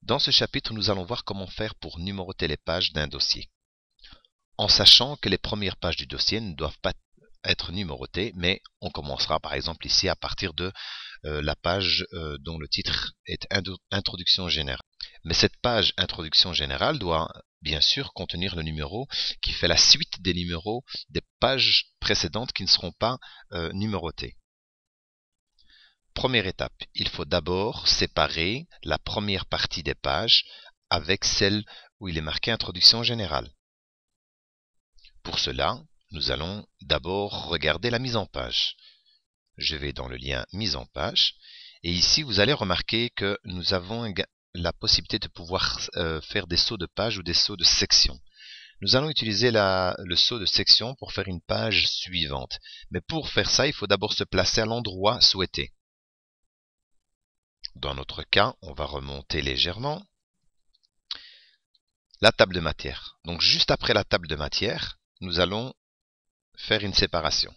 Dans ce chapitre, nous allons voir comment faire pour numéroter les pages d'un dossier. En sachant que les premières pages du dossier ne doivent pas être numérotées, mais on commencera par exemple ici à partir de la page dont le titre est Introduction générale. Mais cette page Introduction générale doit bien sûr contenir le numéro qui fait la suite des numéros des pages précédentes qui ne seront pas numérotées. Première étape, il faut d'abord séparer la première partie des pages avec celle où il est marqué Introduction générale. Pour cela, nous allons d'abord regarder la mise en page. Je vais dans le lien mise en page et ici vous allez remarquer que nous avons la possibilité de pouvoir faire des sauts de page ou des sauts de section. Nous allons utiliser le saut de section pour faire une page suivante. Mais pour faire ça, il faut d'abord se placer à l'endroit souhaité. Dans notre cas, on va remonter légèrement. La table de matière. Donc juste après la table de matière, nous allons faire une séparation.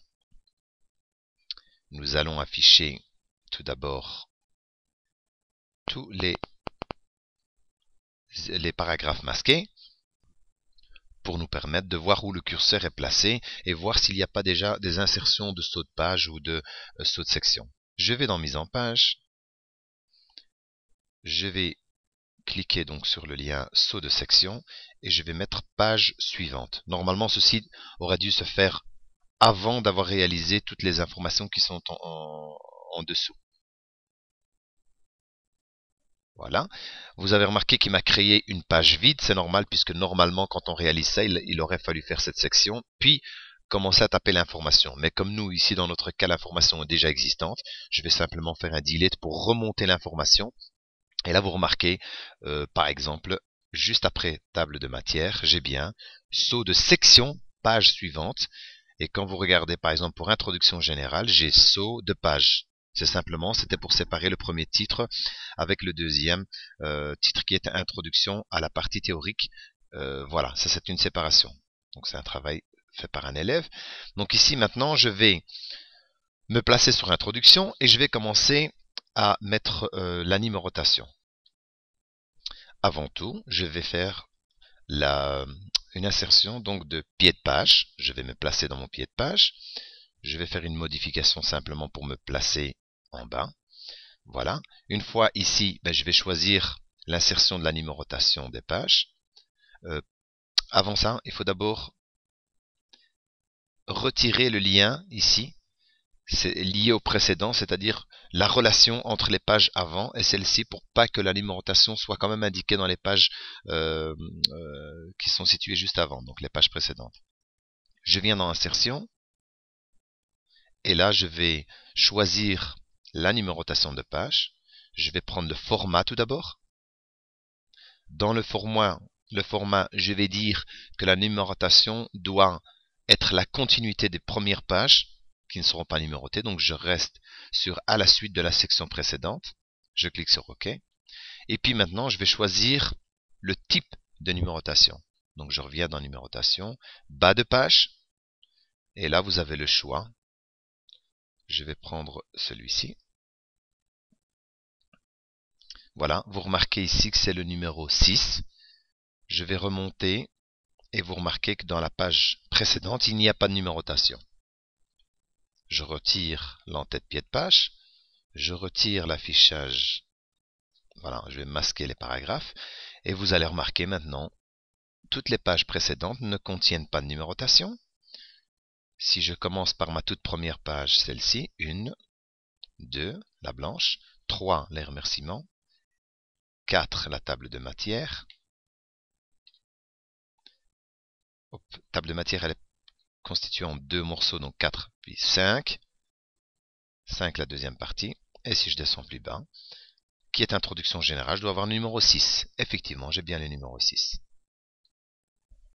Nous allons afficher tout d'abord tous les paragraphes masqués pour nous permettre de voir où le curseur est placé et voir s'il n'y a pas déjà des insertions de saut de page ou de saut de section. Je vais dans mise en page. Je vais cliquer donc sur le lien saut de section et je vais mettre page suivante. Normalement, ceci aurait dû se faire avant d'avoir réalisé toutes les informations qui sont en dessous. Voilà. Vous avez remarqué qu'il m'a créé une page vide. C'est normal puisque normalement, quand on réalise ça, il aurait fallu faire cette section, puis commencer à taper l'information. Mais comme nous, ici, dans notre cas, l'information est déjà existante, je vais simplement faire un delete pour remonter l'information. Et là, vous remarquez, par exemple, juste après table de matière, j'ai bien saut de section, page suivante. Et quand vous regardez, par exemple, pour introduction générale, j'ai saut de page. C'est simplement, c'était pour séparer le premier titre avec le deuxième titre qui est introduction à la partie théorique. Voilà, ça c'est une séparation. Donc c'est un travail fait par un élève. Donc ici, maintenant, je vais me placer sur introduction et je vais commencer à mettre la numérotation. Avant tout, je vais faire une insertion donc de pied de page. Je vais me placer dans mon pied de page. Je vais faire une modification simplement pour me placer en bas. Voilà. Une fois ici, je vais choisir l'insertion de la numérotation des pages. Avant ça, il faut d'abord retirer le lien ici. C'est lié au précédent, c'est-à-dire la relation entre les pages avant et celle-ci pour pas que la numérotation soit quand même indiquée dans les pages qui sont situées juste avant, donc les pages précédentes. Je viens dans Insertion et là je vais choisir la numérotation de page. Je vais prendre le format tout d'abord. Dans le format, je vais dire que la numérotation doit être la continuité des premières pages qui ne seront pas numérotées. Donc je reste sur à la suite de la section précédente. Je clique sur OK. Et puis maintenant, je vais choisir le type de numérotation. Donc je reviens dans numérotation, bas de page. Et là, vous avez le choix. Je vais prendre celui-ci. Voilà, vous remarquez ici que c'est le numéro 6. Je vais remonter et vous remarquez que dans la page précédente, il n'y a pas de numérotation. Je retire l'entête pied de page. Je retire l'affichage. Voilà, je vais masquer les paragraphes. Et vous allez remarquer maintenant, toutes les pages précédentes ne contiennent pas de numérotation. Si je commence par ma toute première page, celle-ci, 1, 2, la blanche, 3, les remerciements, 4, la table de matière. Hop, table de matière, elle est constituée en 2 morceaux, donc 4 puis 5. 5 la deuxième partie. Et si je descends plus bas, qui est introduction générale, je dois avoir le numéro 6. Effectivement, j'ai bien le numéro 6.